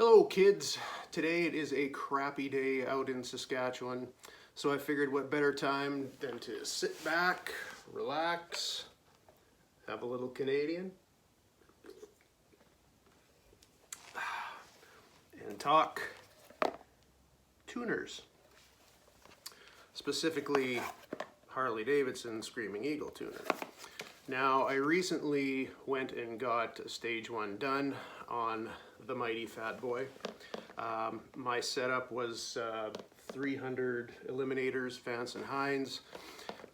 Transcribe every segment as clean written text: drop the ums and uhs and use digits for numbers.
Hello kids, today it is a crappy day out in Saskatchewan, so I figured what better time than to sit back, relax, have a little Canadian, and talk tuners, specifically Harley Davidson Screaming Eagle tuner. Now, I recently went and got a stage 1 done on the mighty Fatboy. My setup was 300 eliminators, Vance and Hines.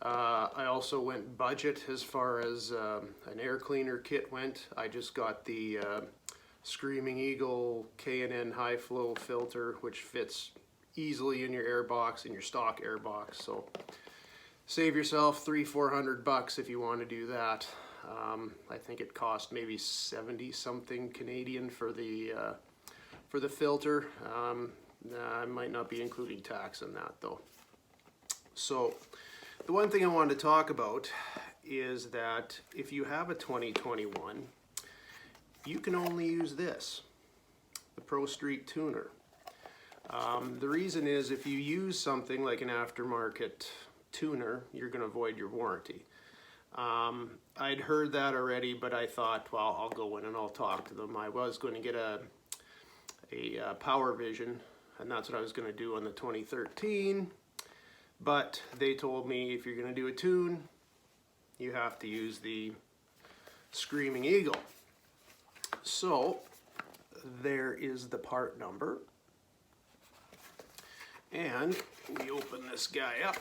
I also went budget as far as an air cleaner kit went. I just got the Screaming Eagle K&N high flow filter, which fits easily in your air box, in your stock air box. So save yourself $300-400 if you want to do that. I think it cost maybe 70 something Canadian for the filter. I might not be including tax on that though. So the one thing I wanted to talk about is that if you have a 2021, you can only use this, the Pro Street tuner. The reason is if you use something like an aftermarket tuner, you're going to void your warranty. I'd heard that already, but I thought, well, I'll go in and I'll talk to them. I was going to get a Power Vision, and that's what I was going to do on the 2013, but they told me if you're going to do a tune, you have to use the Screaming Eagle. So there is the part number, and we open this guy up.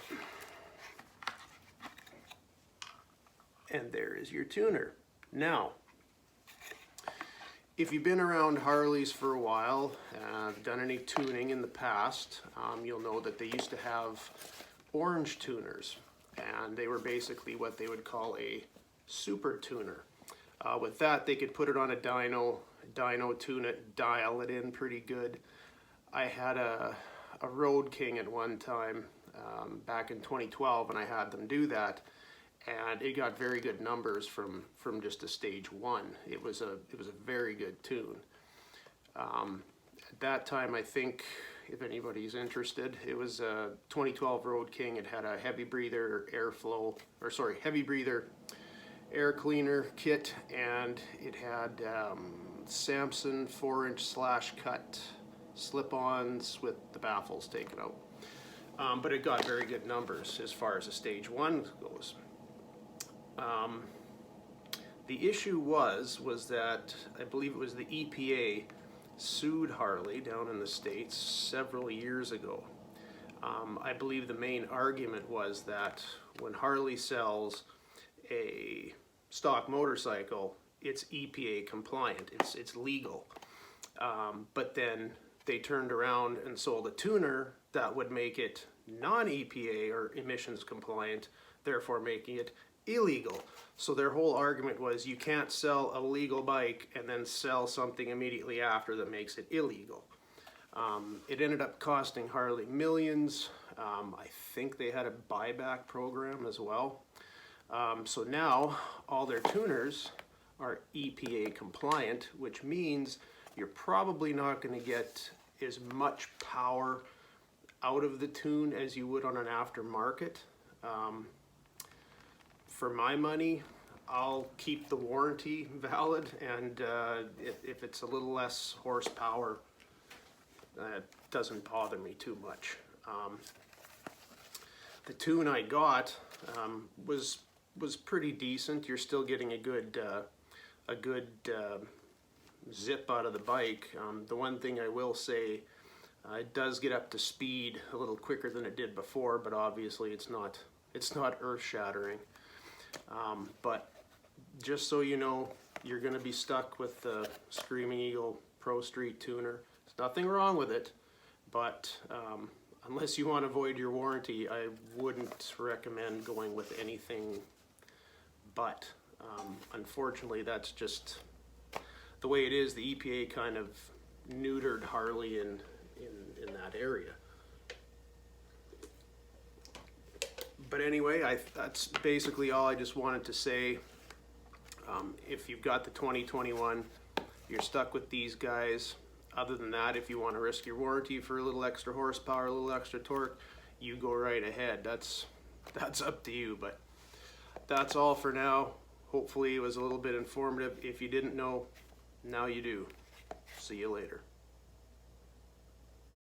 And there is your tuner. Now, if you've been around Harleys for a while, done any tuning in the past, you'll know that they used to have orange tuners, and they were basically what they would call a super tuner. With that, they could put it on a dyno tune it, dial it in pretty good. I had a Road King at one time back in 2012, and I had them do that. And it got very good numbers from just a stage 1. It was a very good tune. At that time, I think, if anybody's interested, it was a 2012 Road King. It had a heavy breather heavy breather air cleaner kit, and it had Samson 4-inch slash cut slip-ons with the baffles taken out. But it got very good numbers as far as a stage 1 goes. The issue was that I believe it was the EPA sued Harley down in the States several years ago. I believe the main argument was that when Harley sells a stock motorcycle, it's EPA compliant, it's legal. But then they turned around and sold a tuner that would make it non-EPA or emissions compliant, therefore making it illegal. So their whole argument was you can't sell a legal bike and then sell something immediately after that makes it illegal. It ended up costing Harley millions. I think they had a buyback program as well. So now all their tuners are EPA compliant, which means you're probably not going to get as much power out of the tune as you would on an aftermarket. For my money, I'll keep the warranty valid, and if it's a little less horsepower, it doesn't bother me too much. The tune I got was pretty decent. You're still getting a good zip out of the bike. The one thing I will say, it does get up to speed a little quicker than it did before, but obviously it's not earth-shattering. But just so you know, you're going to be stuck with the Screaming Eagle Pro Street tuner. There's nothing wrong with it, but unless you want to void your warranty, I wouldn't recommend going with anything but. Unfortunately, that's just the way it is. The EPA kind of neutered Harley in that area. But anyway, that's basically all I just wanted to say. If you've got the 2021, you're stuck with these guys. Other than that, if you want to risk your warranty for a little extra horsepower, a little extra torque, you go right ahead. That's up to you, but that's all for now. Hopefully it was a little bit informative. If you didn't know, now you do. See you later.